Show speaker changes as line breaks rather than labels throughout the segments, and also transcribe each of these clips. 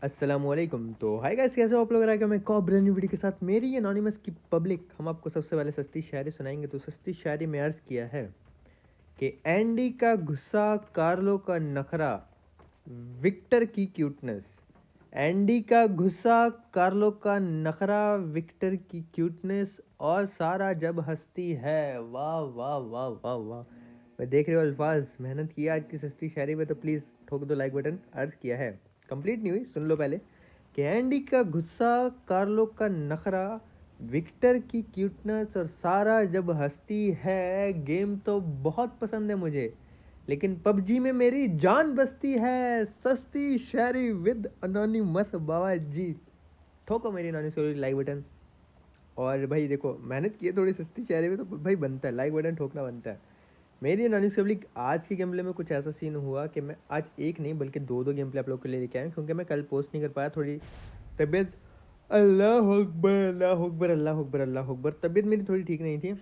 अस्सलामुअलैकुम। तो hi guys, कैसे हो आप लोग? रहा मैं कॉब ब्रांड न्यू वीडियो के साथ मेरी एनोनिमस की पब्लिक। हम आपको सबसे पहले सस्ती शायरी सुनाएंगे। तो सस्ती शायरी में अर्ज़ किया है कि एंडी का गुस्सा, कार्लो का नखरा, विक्टर की क्यूटनेस। एंडी का गुस्सा, कार्लो का नखरा, विक्टर की क्यूटनेस, और सारा जब हंसती है। वाह वाह वाह वाह वाह। मैं देख रहे हो अल्फाज मेहनत किया आज की सस्ती शायरी में, तो प्लीज़ ठोक दो लाइक बटन। अर्ज किया है, कंप्लीट नहीं हुई, सुन लो पहले। कि एंडी का गुस्सा, कार्लो का नखरा, विक्टर की क्यूटनेस, और सारा जब हंसती है। गेम तो बहुत पसंद है मुझे, लेकिन पबजी में मेरी जान बसती है। सस्ती शायरी विद अनोनिमस बाबा जी। ठोको मेरी अनोनिमस लाइक बटन। और भाई देखो, मेहनत की है थोड़ी सस्ती शायरी में, तो भाई बनता है, लाइक बटन ठोकना बनता है। मेरी अनोनिमस पब्लिक, आज के गेम प्ले में कुछ ऐसा सीन हुआ कि मैं आज एक नहीं बल्कि दो दो गेम प्ले आप लोग के लिए लेके आया हूँ, क्योंकि मैं कल पोस्ट नहीं कर पाया। थोड़ी तबीयत, अल्लाह अकबर अल्लाह अकबर अल्लाह अकबर अल्लाह अकबर, तबीयत मेरी थोड़ी ठीक नहीं थी,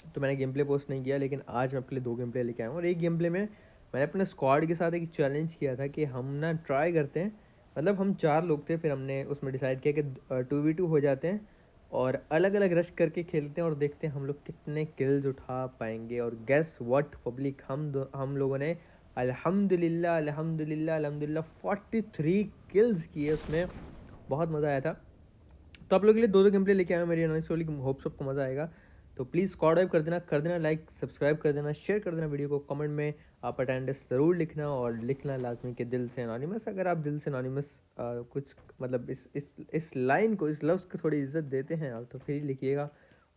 तो मैंने गेम प्ले पोस्ट नहीं किया। लेकिन आज मैं आपके लिए दो गेम प्ले लेके आया हूँ। और एक गेम प्ले में मैंने अपने स्क्वाड के साथ एक चैलेंज किया था कि हम ना ट्राई करते हैं, मतलब हम चार लोग थे, फिर हमने उसमें डिसाइड किया कि 2v2 हो जाते हैं और अलग अलग रश करके खेलते हैं और देखते हैं हम लोग कितने किल्स उठा पाएंगे। और गेस व्हाट पब्लिक, हम लोगों ने अल्हम्दुलिल्लाह अल्हम्दुलिल्लाह अल्हम्दुलिल्लाह 43 किल्स किए उसमें। बहुत मज़ा आया था। तो आप लोगों के लिए दो दो गेम प्ले लेके आया हूं मेरी एनालिसिस वाली, होप सबको मज़ा आएगा। तो प्लीज़ स्क्वाड वाइप कर देना लाइक, सब्सक्राइब कर देना, शेयर कर देना वीडियो को। कमेंट में आप अटेंडेंस ज़रूर लिखना, और लिखना लाजमी कि दिल से एनोनिमस। अगर आप दिल से एनोनिमस कुछ मतलब इस लाइन को, इस लफ्ज़ को थोड़ी इज्जत देते हैं आप, तो फिर ही लिखिएगा,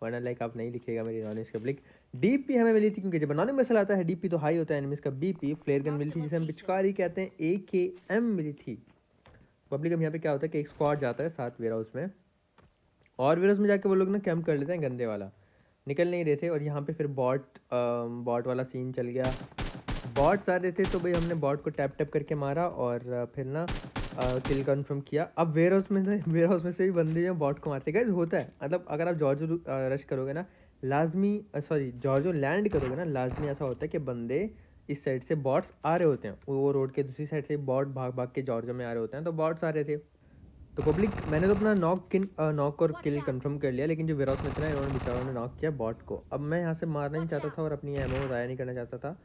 वरना लाइक आप नहीं लिखिएगा मेरी एनोनिमस पब्लिक। डीपी हमें मिली थी, क्योंकि जब एनोनिमस आता है डीपी तो हाई होता है, एनिमस का बीपी। फ्लेयर गन मिली थी जिसे हम पिचकारी कहते हैं, AKM मिली थी पब्लिक। अब यहाँ पे क्या होता है कि एक स्क्वाड जाता है साथ वेयर हाउस में, और फिर उसमें जाके वो लोग ना कैंप कर लेते हैं गंदे वाला, निकल नहीं रहे थे। और यहाँ पे फिर बॉट वाला सीन चल गया। बॉट्स आ रहे थे तो भाई हमने बॉट को टैप टैप करके मारा, और फिर ना किल कंफर्म किया। अब वेयर हाउस में से भी बंदे जो बॉट को मारते गए होता है। मतलब अगर आप जॉर्जो रश करोगे ना, लाजमी, सॉरी जॉर्जो लैंड करोगे ना, लाजमी ऐसा होता है कि बंदे इस साइड से बॉट्स आ रहे होते हैं, वो रोड के दूसरी साइड से बॉट भाग भाग के जॉर्जो में आ रहे होते हैं। तो बॉट्स आ रहे थे, तो पब्लिक मैंने तो अपना नॉक और किल कंफर्म कर लिया। लेकिन जो वेयरहाउस में थे ना, इन्होंने बेचारों ने नॉक किया बॉट को। अब मैं यहाँ से मारना नहीं चाहता था और अपनी एमओ ज़ाया नहीं करना चाहता था।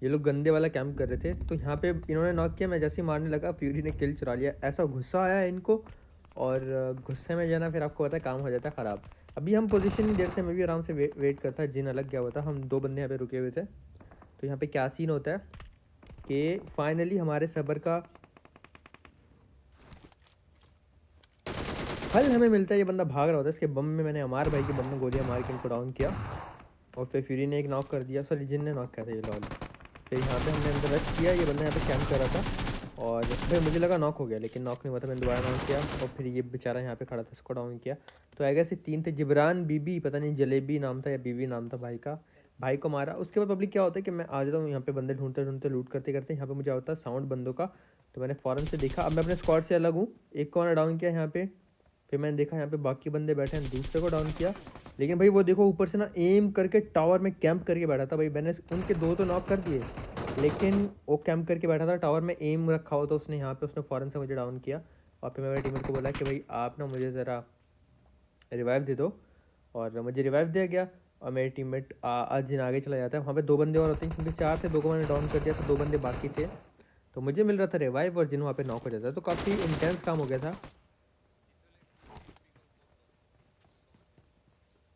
ये लोग गंदे वाला कैंप कर रहे थे, तो यहाँ पे इन्होंने नॉक किया। मैं जैसे ही मारने लगा, फ्यूरी ने किल चुरा लिया। ऐसा गुस्सा आया इनको, और गुस्से में जाना फिर आपको पता है काम हो जाता है ख़राब। अभी हम पोजीशन नहीं देखते, मैं भी आराम से वेट करता। जिन अलग गया हुआ था, हम दो बंदे यहाँ पे रुके हुए थे। तो यहाँ पे क्या सीन होता है कि फाइनली हमारे सबर का फल हमें मिलता है। ये बंदा भाग रहा होता है, इसके बम में मैंने अमार भाई के बम में गोलियां मार के इनको डाउन किया, और फिर फ्यूरी ने एक नॉक कर दिया, सॉरी जिन ने नॉक किया था ये लॉल। फिर यहाँ पे हमने अंदर रश किया, ये बंदा यहाँ पे कैंप कर रहा था, और भाई मुझे लगा नॉक हो गया, लेकिन नॉक नहीं हुआ था। मैंने दोबारा नॉक किया, और फिर ये बेचारा यहाँ पे खड़ा था, इसको डाउन किया। तो आएगा से तीन थे, जिब्रान बीबी, पता नहीं जलेबी नाम था या बीबी नाम था भाई का। भाई को मारा। उसके बाद पब्लिक क्या होता है कि मैं आ जाता हूँ यहाँ पे, बंदे ढूंढते ढूंढते लूट करते करते यहाँ पे मुझे होता है साउंड बंदों का। तो मैंने फ़ौरन से देखा, अब मैं अपने स्क्वाड से अलग हूँ, एक को मैंने डाउन किया यहाँ पे। फिर मैंने देखा यहाँ पे बाकी बंदे बैठे हैं, दूसरे को डाउन किया। लेकिन भाई वो देखो ऊपर से ना एम करके टावर में कैंप करके बैठा था भाई। मैंने उनके दो तो नॉक कर दिए, लेकिन वो कैंप करके बैठा था टावर में, एम रखा हुआ था उसने यहाँ पे, उसने फ़ौरन से मुझे डाउन किया। और फिर मैं मेरे टीममेट को बोला कि भाई आप ना मुझे ज़रा रिवाइव दे दो, और मुझे रिवाइव दिया गया। और मेरे टीममेट आज जिन आगे चला जाता है, वहाँ पे दो बंदे और होते हैं, क्योंकि चार से दो को मैंने डाउन कर दिया, तो दो बंदे बाकी थे। तो मुझे मिल रहा था रिवाइव, और जिन वहाँ पे नॉक हो जाता है। तो काफ़ी इंटेंस काम हो गया था,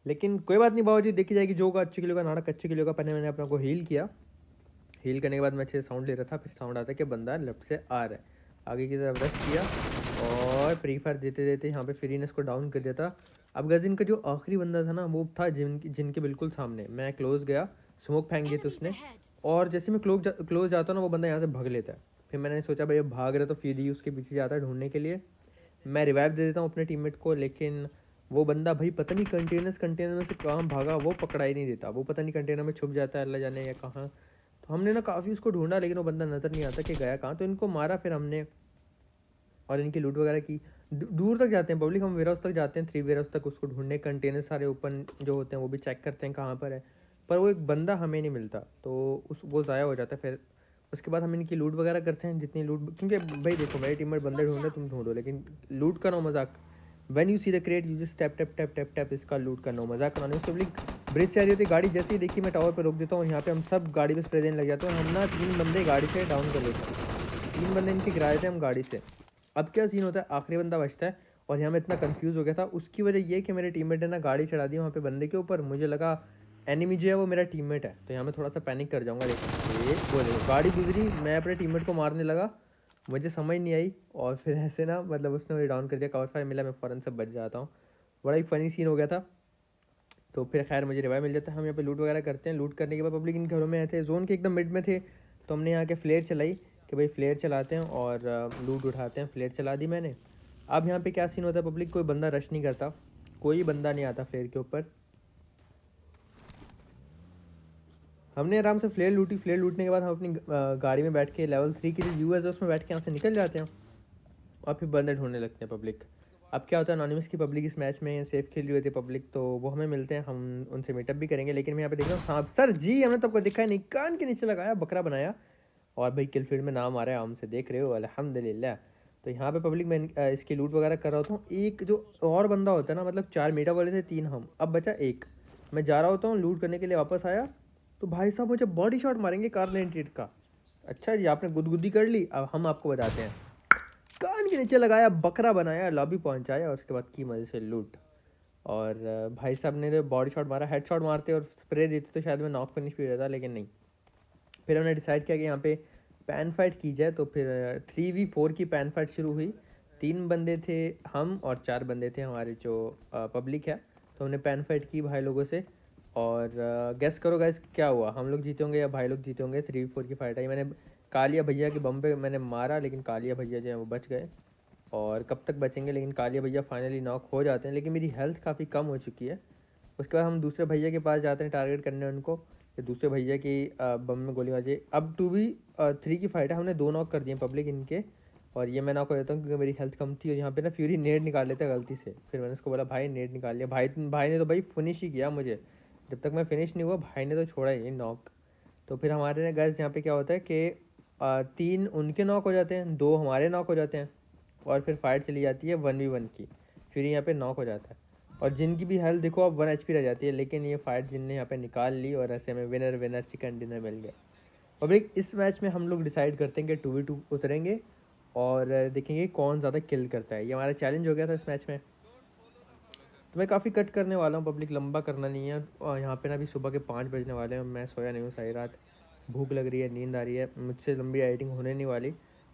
लेकिन कोई बात नहीं बाबा जी, देखी जाएगी। जो होगा अच्छे किलो का, नाटक अच्छे किलो का। पहले मैंने अपने को हील किया, हील करने के बाद मैं अच्छे से साउंड ले रहा था। फिर साउंड आता है कि बंदा लेफ्ट से आ रहा है, आगे की तरफ रश किया, और फ्री फायर देते देते यहाँ पे फ्री ने इसको डाउन कर दिया था। अब गजिन का जो आखिरी बंदा था ना, वो था जिनके बिल्कुल सामने। मैं क्लोज गया, स्मोक फेंक दिए थे उसने, और जैसे मैं क्लोज जाता हूँ ना, वो बंदा यहाँ से भाग लेता है। फिर मैंने सोचा भाई अब भाग रहा, तो फिर ही उसके पीछे जाता है ढूंढने के लिए। मैं रिवाइव दे देता हूँ अपने टीममेट को, लेकिन वो बंदा भाई पता नहीं कंटेनर में से कहाँ भागा, वो पकड़ा ही नहीं देता। वो पता नहीं कंटेनर में छुप जाता है, अल्लाह जाने या कहाँ। तो हमने ना काफ़ी उसको ढूंढा, लेकिन वो बंदा नज़र नहीं आता कि गया कहाँ। तो इनको मारा फिर हमने, और इनकी लूट वगैरह की। दूर तक जाते हैं पब्लिक, हम वेयर हाउस तक जाते हैं, 3 वेयर हाउस तक उसको ढूंढने। कंटेनर सारे ओपन जो होते हैं वो भी चेक करते हैं कहाँ पर है, पर वो एक बंदा हमें नहीं मिलता, तो उस वो ज़ाया हो जाता है। फिर उसके बाद हम इनकी लूट वगैरह करते हैं, जितनी लूट, क्योंकि भाई देखो मेरे टीममेट बंदे ढूंढ रहे तुम ढूंढो, लेकिन लूट का नो मजाक। When you see the crate you just tap tap tap tap tap, इसका लूट का नो मजाक। अनोनिमस पब्लिक ब्रिज से आ रही होती गाड़ी, जैसे ही देखी मैं टावर पर रोक देता हूँ, यहाँ पे हम सब गाड़ी पे स्प्रे देने लग जाते हैं। हम ना 3 बंदे गाड़ी से डाउन कर लेते हैं, 3 बंदे इनके गिराए थे हम गाड़ी से। अब क्या सीन होता है, आखिरी बंदा बचता है और यहाँ मैं इतना कंफ्यूज हो गया था। उसकी वजह ये कि मेरे टीममेट ने ना गाड़ी चढ़ा दी वहाँ पे बंदे के ऊपर, मुझे लगा एनिमी जो है वो मेरा टीममेट है, तो यहाँ मैं थोड़ा सा पैनिक कर जाऊँगा। लेकिन ये बोले गाड़ी गुजरी, मैं अपने टीममेट को मारने लगा, मुझे समझ नहीं आई, और फिर ऐसे ना मतलब उसने मुझे डाउन कर दिया, कवर फायर मिला, मैं फ़ौरन से बच जाता हूँ। बड़ा ही फ़नी सीन हो गया था। तो फिर खैर मुझे रिवाइव मिल जाता है। हम यहाँ पे लूट वगैरह करते हैं। लूट करने के बाद पब्लिक इन घरों में आए थे, जोन के एकदम मिड में थे, तो हमने यहाँ के फ्लेयर चलाई कि भाई फ्लेयर चलाते हैं और लूट उठाते हैं। फ्लेयर चला दी मैंने। अब यहाँ पे क्या सीन होता है, पब्लिक कोई बंदा रश नहीं करता, कोई बंदा नहीं आता फ्लेयर के ऊपर। हमने आराम से फ्लेयर लूटी। फ्लेयर लूटने के बाद हम अपनी गाड़ी में बैठ के लेवल 3 की जो व्यू है उसमें बैठ के यहाँ से निकल जाते हैं और फिर बंदे ढूंढने लगते हैं पब्लिक। अब क्या होता है, अनोनिमस की पब्लिक इस मैच में सेफ खेल रही होती है पब्लिक, तो वो हमें मिलते हैं, हम उनसे मीटअप भी करेंगे। लेकिन मैं यहाँ पे देख रहा हूँ सांप, सर जी हमने तो आपको दिखा नहीं, कान के नीचे लगाया, बकरा बनाया, और भाई किल फील्ड में नाम आ रहा है हमसे, देख रहे हो, अल्हम्दुलिल्लाह। तो यहाँ पे पब्लिक मैं इसकी लूट वगैरह कर रहा हूँ। एक जो और बंदा होता है ना, मतलब 4 मीटअप वाले थे, 3 हम, अब बचा 1। मैं जा रहा होता हूँ लूट करने के लिए, वापस आया तो भाई साहब मुझे बॉडी शॉट मारेंगे कार 98 का। अच्छा जी आपने गुदगुदी कर ली, अब हम आपको बताते हैं। कान के नीचे लगाया, बकरा बनाया, लॉबी पहुंचाया और उसके बाद की मजे से लूट। और भाई साहब ने तो बॉडी शॉट मारा, हेड शॉट मारते और स्प्रे देते तो शायद मैं नॉक फिनिश भी हो जाता, लेकिन नहीं। फिर हमने डिसाइड किया कि यहाँ पे पैन फाइट की जाए, तो फिर 3v4 की पैन फाइट शुरू हुई। 3 बंदे थे हम और 4 बंदे थे हमारे जो पब्लिक है, तो हमने पैन फाइट की भाई लोगों से। और गेस करो गाइस क्या हुआ, हम लोग जीते होंगे या भाई लोग जीते होंगे। 3v4 की फाइट आई, मैंने कालिया भैया के बम पे मैंने मारा, लेकिन कालिया भैया जो है वो बच गए। और कब तक बचेंगे, लेकिन कालिया भैया फाइनली नॉक हो जाते हैं, लेकिन मेरी हेल्थ काफ़ी कम हो चुकी है। उसके बाद हम दूसरे भैया के पास जाते हैं टारगेट करने उनको, कि दूसरे भैया की बम में गोली मार जाए। अब 2v3 की फाइट है, हमने 2 नॉक कर दिए पब्लिक इनके, और ये मैं नॉक हो जाता हूँ क्योंकि मेरी हेल्थ कम थी। और यहाँ पे ना फ्यूरी नेट निकाल लेता है गलती से, फिर मैंने उसको बोला भाई नेट निकाल लिया, भाई ने तो भाई फिनिश ही किया मुझे, जब तक मैं फिनिश नहीं हुआ भाई ने तो छोड़ा ही नहीं नॉक। तो फिर हमारे गैस यहाँ पे क्या होता है कि 3 उनके नॉक हो जाते हैं, 2 हमारे नॉक हो जाते हैं, और फिर फाइट चली जाती है 1v1 की। फिर यहाँ पे नॉक हो जाता है और जिनकी भी हेल्थ देखो अब 1 HP रह जाती है, लेकिन ये फाइट जिनने यहाँ पे निकाल ली और ऐसे हमें विनर विनर चिकन डिनर मिल गया। पब्लिक इस मैच में हम लोग डिसाइड करते हैं कि 2v2 उतरेंगे और देखेंगे कौन ज़्यादा किल करता है। ये हमारा चैलेंज हो गया था इस मैच में। तो मैं काफ़ी कट करने वाला हूँ पब्लिक, लंबा करना नहीं है। और यहाँ पे ना अभी सुबह के 5 बजने वाले हैं, मैं सोया नहीं हूँ सारी रात, भूख लग रही है, नींद आ रही है, मुझसे लंबी एडिटिंग होने नहीं वाली,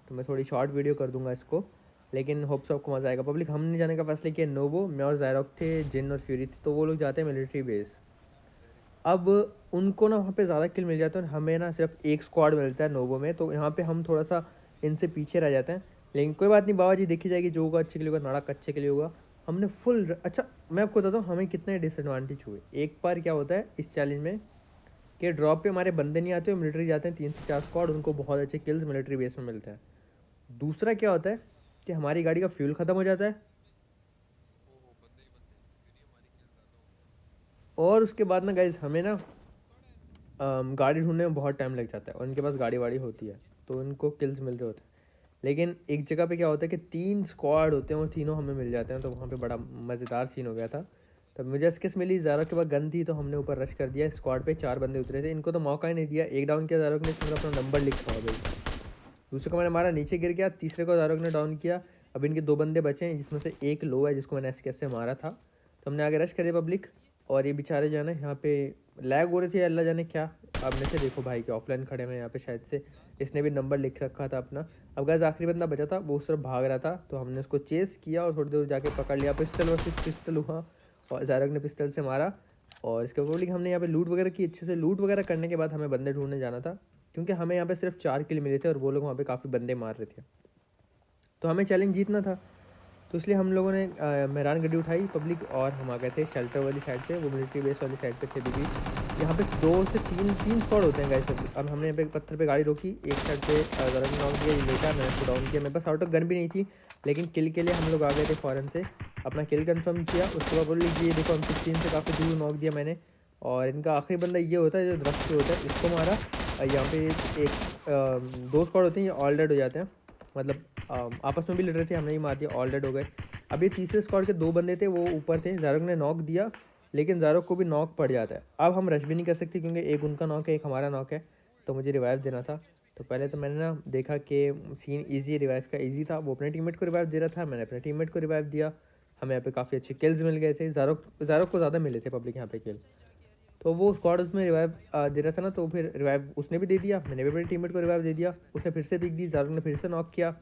तो मैं थोड़ी शॉर्ट वीडियो कर दूंगा इसको, लेकिन होप्स आपको मज़ा आएगा। पब्लिक हमने जाने का फैसला किया नोवो, मैं और ज़ायरॉक थे, जिन और फ्यूरी थे, तो वो लोग जाते हैं मिलिट्री बेस। अब उनको ना वहाँ पे ज़्यादा किल मिल जाते हैं और हमें ना सिर्फ 1 स्क्वाड मिलता है नोवो में, तो यहाँ पे हम थोड़ा सा इनसे पीछे रह जाते हैं। लेकिन कोई बात नहीं, बाबा जी देखी जाएगी, जो होगा अच्छे के लिए होगा, नाड़क अच्छे के लिए होगा। हमने फुल अच्छा मैं आपको बताता हूँ हमें कितने डिसएडवांटेज हुए। एक बार क्या होता है इस चैलेंज में कि ड्रॉप पे हमारे बंदे नहीं आते, मिलिट्री जाते हैं 3 से 4 स्क्वाड, उनको बहुत अच्छे किल्स मिलिट्री बेस में मिलते हैं। दूसरा क्या होता है कि हमारी गाड़ी का फ्यूल ख़त्म हो जाता है, और उसके बाद ना गाइज हमें ना गाड़ी ढूंढने में बहुत टाइम लग जाता है, और उनके पास गाड़ी वाड़ी होती है तो उनको किल्स मिल रहे होते हैं। लेकिन एक जगह पे क्या होता है कि 3 स्क्वाड होते हैं और तीनों हमें मिल जाते हैं, तो वहाँ पे बड़ा मज़ेदार सीन हो गया था। तब मुझे स्किस मिली, ज़ारा के बाद गन थी, तो हमने ऊपर रश कर दिया। स्क्वाड पे 4 बंदे उतरे थे, इनको तो मौका ही नहीं दिया। एक डाउन किया ज़ारा ने, इसमें अपना नंबर लिखा हुआ भाई, दूसरे को मैंने मारा, नीचे गिर गया, तीसरे को ज़ारा ने डाउन किया। अब इनके 2 बंदे बचे हैं, जिसमें से एक लो है जिसको मैंने एसकेएस से मारा था। तो हमने आगे रश कर दिया पब्लिक, और ये बेचारे जो है ना यहाँ पे लैग हो रही थी, अल्लाह जाने क्या। अब में से देखो भाई के ऑफलाइन खड़े हैं यहाँ पे, शायद से इसने भी नंबर लिख रखा था अपना। अब गाइस आखिरी बंदा बचा था, वो उस तरफ भाग रहा था, तो हमने उसको चेस किया और थोड़ी देर जाके पकड़ लिया। पिस्टल वर्सेस पिस्टल हुआ और ज़ारक ने पिस्टल से मारा। और इसके पब्लिक हमने यहाँ पे लूट वगैरह की अच्छे से। लूट वगैरह करने के बाद हमें बंदे ढूंढने जाना था, क्योंकि हमें यहाँ पे सिर्फ 4 किल मिले थे और वो लोग वहाँ पे काफ़ी बंदे मार रहे थे, तो हमें चैलेंज जीतना था। तो इसलिए हम लोगों ने मेहरान गड्डी उठाई पब्लिक, और हम आ गए थे शेल्टर वाली साइड पे, वो मिलिट्री बेस वाली साइड पे थे भी। यहाँ पे 2 से 3 स्क्वाड होते हैं गाइस। अब हमने यहाँ पे पत्थर पे गाड़ी रोकी, एक साइड पे ज़रा नॉक दिया, ये लेटा, मैंने उसको डाउन किया। मेरे पास आउट ऑफ गन भी नहीं थी, लेकिन किल के लिए हम लोग आ गए थे फ़ौरन से, अपना किल कंफर्म किया। उसके बाद बोले ये देखो हम 16 से काफ़ी दूर नॉक दिया मैंने। और इनका आखिरी बंदा ये होता है जो दरख्त पे होता है, इसको मारा। यहाँ पे एक दो स्क्वाड होते हैं, ये ऑल डेड हो जाते हैं, मतलब आपस में भी लड़ रहे थे, हमने ही मार दिया, ऑल डेड हो गए। अब ये तीसरे स्क्वाड के दो बंदे थे, वो ऊपर थे, ज़ारोक ने नॉक दिया, लेकिन ज़ारोक को भी नॉक पड़ जाता है। अब हम रश भी नहीं कर सकते क्योंकि एक उनका नॉक है, एक हमारा नॉक है, तो मुझे रिवाइव देना था। तो पहले तो मैंने ना देखा कि सीन ईजी, रिवाइव का ईजी था, वो अपने टीममेट को रिवाइव दे रहा था, मैंने अपने टीममेट को रिवाइव दिया, हमें यहाँ पे काफ़ी अच्छे किल्स मिल गए थे, ज़ारोक को ज़्यादा मिले थे पब्लिक यहाँ पे किल। तो वो स्क्वाड उसमें रिवाइव दे रहा था ना, तो फिर रिवाइव उसने भी दे दिया, मैंने भी अपने टीममेट को रिवाइव दे दिया, उसने फिर से पीक दी, ज़ारोक ने फिर से नॉक किया,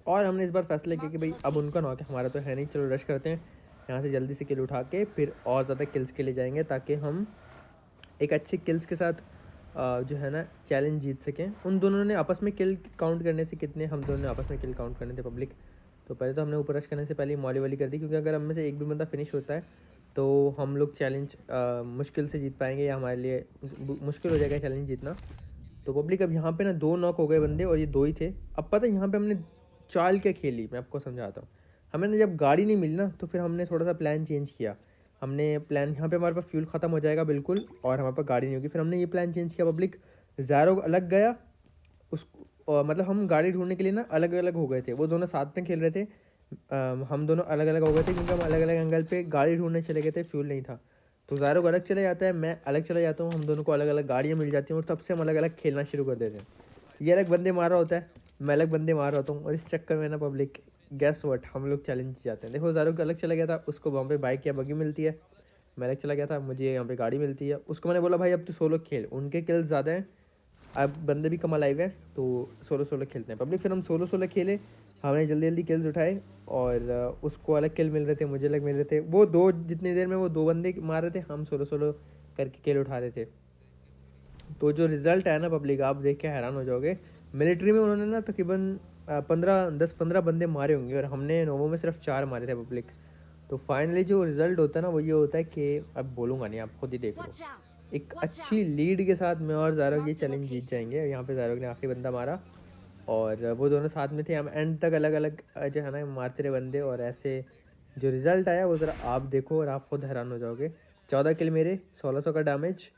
और हमने इस बार फैसला किया कि भाई अब उनका नॉक है, हमारा तो है नहीं, चलो रश करते हैं यहाँ से, जल्दी से किल उठा के फिर और ज़्यादा किल्स के लिए जाएंगे, ताकि हम एक अच्छे किल्स के साथ जो है ना चैलेंज जीत सकें। उन दोनों ने आपस में किल काउंट करने से, कितने हम दोनों ने आपस में किल काउंट करने थे पब्लिक। तो पहले तो हमने ऊपर रश करने से पहले ही मॉली वाली कर दी, क्योंकि अगर हम में से एक भी बंदा फिनिश होता है तो हम लोग चैलेंज मुश्किल से जीत पाएंगे, या हमारे लिए मुश्किल हो जाएगा चैलेंज जीतना। तो पब्लिक अब यहाँ पे ना 2 नॉक हो गए बंदे, और ये 2 ही थे। अब पता है यहाँ पे हमने चाल क्या खेली, मैं आपको समझाता हूँ। हमें ना जब गाड़ी नहीं मिली ना, तो फिर हमने थोड़ा सा प्लान चेंज किया। हमने प्लान, यहाँ पे हमारे पास फ्यूल ख़त्म हो जाएगा बिल्कुल, और हमारे पास गाड़ी नहीं होगी, फिर हमने ये प्लान चेंज किया पब्लिक। ज़ारो अलग गया, उसको मतलब हम गाड़ी ढूंढने के लिए ना अलग अलग हो गए थे, वो दोनों साथ में खेल रहे थे, हम दोनों अलग अलग हो गए थे, क्योंकि हम अलग अलग एंगल पे गाड़ी ढूंढने चले गए थे, फ्यूल नहीं था। तो ज़ारो अलग चले जाता है, मैं अलग चला जाता हूँ, हम दोनों को अलग अलग गाड़ियाँ मिल जाती हैं, और तब से हम अलग अलग खेलना शुरू कर देते हैं। ये अलग बंदे मार रहा होता है, मैं अलग बंदे मार रहा होता हूँ, और इस चक्कर में ना पब्लिक गैस वट हम लोग चैलेंज जाते हैं। देखो ज़ारो अलग चला गया था, उसको वहाँ पे बाइक या बगी मिलती है, मैं अलग चला गया था, मुझे यहाँ पे गाड़ी मिलती है। उसको मैंने बोला भाई अब तो सोलो खेल, उनके किल्स ज़्यादा हैं, अब बंदे भी कम लाइव हैं, तो सोलो सोलो खेलते हैं पब्लिक। फिर हम सोलो सोलो खेले, हमने जल्दी जल्दी किल्स उठाए, और उसको अलग किल मिल रहे थे, मुझे अलग मिल रहे थे, वो दो जितनी देर में वो 2 बंदे मार रहे थे, हम सोलो सोलो करके किल उठा रहे थे। तो जो रिज़ल्ट है ना पब्लिक, आप देख के हैरान हो जाओगे। मिलिट्री में उन्होंने ना तकरीबन 10-15 बंदे मारे होंगे, और हमने नोवो में सिर्फ 4 मारे थे पब्लिक। तो फाइनली जो रिज़ल्ट होता है ना, वो ये होता है कि अब बोलूँगा नहीं, आप खुद ही देख लो। एक अच्छी लीड के साथ मैं और ज़ारोक ये चैलेंज जीत जाएंगे। यहाँ पे ज़ारोक ने आखिरी बंदा मारा, और वो दोनों साथ में थे, हम एंड तक अलग अलग जो है ना मारते रहे बंदे, और ऐसे जो रिज़ल्ट आया वो ज़रा आप देखो, और आप खुद हैरान हो जाओगे। 14 किल मेरे, 1600 का डैमेज,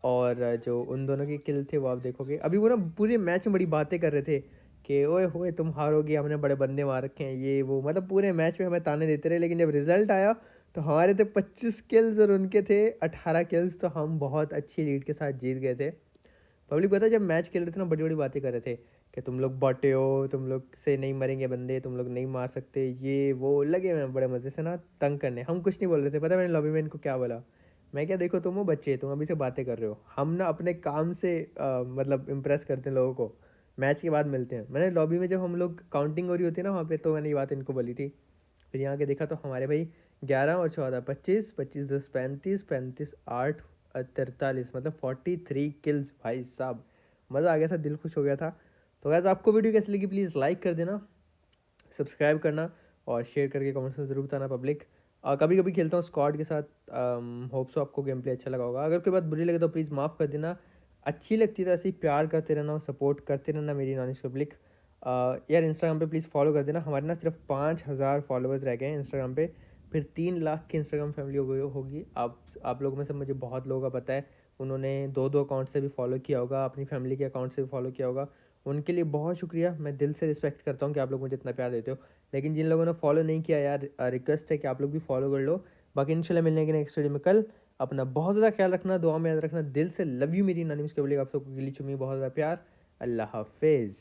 और जो उन दोनों की किल थे वो आप देखोगे। अभी वो ना पूरे मैच में बड़ी बातें कर रहे थे कि ओए होए तुम हारोगे, हमने बड़े बंदे मार रखे हैं, ये वो, मतलब पूरे मैच में हमें ताने देते रहे। लेकिन जब रिजल्ट आया तो हमारे थे 25 किल्स और उनके थे 18 किल्स, तो हम बहुत अच्छी लीड के साथ जीत गए थे। पब्लिक पता है जब मैच खेल रहे थे ना, बड़ी बड़ी बातें कर रहे थे कि तुम लोग बटे हो, तुम लोग से नहीं मरेंगे बंदे, तुम लोग नहीं मार सकते, ये वो, लगे हुए हैं बड़े मज़े से ना तंग करने। हम कुछ नहीं बोल रहे थे, पता है मैंने लॉबी में इनको क्या बोला, मैं क्या, देखो तुम हो बच्चे, तुम अभी से बातें कर रहे हो, हम ना अपने काम से मतलब इम्प्रेस करते हैं लोगों को, मैच के बाद मिलते हैं। मैंने लॉबी में जब हम लोग काउंटिंग हो रही होती है ना वहाँ पे, तो मैंने ये बात इनको बोली थी। फिर यहाँ के देखा तो हमारे भाई 11 और 14 25, 25 10 35, 35 8 43, मतलब 43 किल्स भाई साहब। मज़ा आ गया था, दिल खुश हो गया था। तो गाइस आपको वीडियो कैसी लगी प्लीज़ लाइक कर देना, सब्सक्राइब करना, और शेयर करके कमेंट्स में ज़रूर बताना पब्लिक। कभी कभी खेलता हूँ स्क्वाड के साथ, होप सो आपको गेम प्ले अच्छा लगा होगा। अगर कोई बात बुरी लगे तो प्लीज़ माफ़ कर देना, अच्छी लगती है तो ऐसे ही प्यार करते रहना, सपोर्ट करते रहना मेरी नॉनिश पब्लिक। यार इंस्टाग्राम पे प्लीज़ फॉलो कर देना, हमारे ना सिर्फ 5000 फॉलोअर्स रह गए हैं इंस्टाग्राम पे, फिर 3 लाख की इंस्टाग्राम फैमिली हो गई होगी। आप लोगों में से मुझे बहुत लोगों का पता है, उन्होंने 2-2 अकाउंट से भी फॉलो किया होगा, अपनी फैमिली के अकाउंट से भी फॉलो किया होगा। उनके लिए बहुत शुक्रिया, मैं दिल से रिस्पेक्ट करता हूँ कि आप लोग मुझे इतना प्यार देते हो। लेकिन जिन लोगों ने फॉलो नहीं किया यार, रिक्वेस्ट है कि आप लोग भी फॉलो कर लो। बाकी इंशाल्लाह मिलने के नेक्स्ट वीडियो में कल। अपना बहुत ज़्यादा ख्याल रखना, दुआ में याद रखना, दिल से लव यू मेरी नानी मिस, आप सबको गिली चुमी बहुत ज़्यादा प्यार। अल्लाह हाफिज़।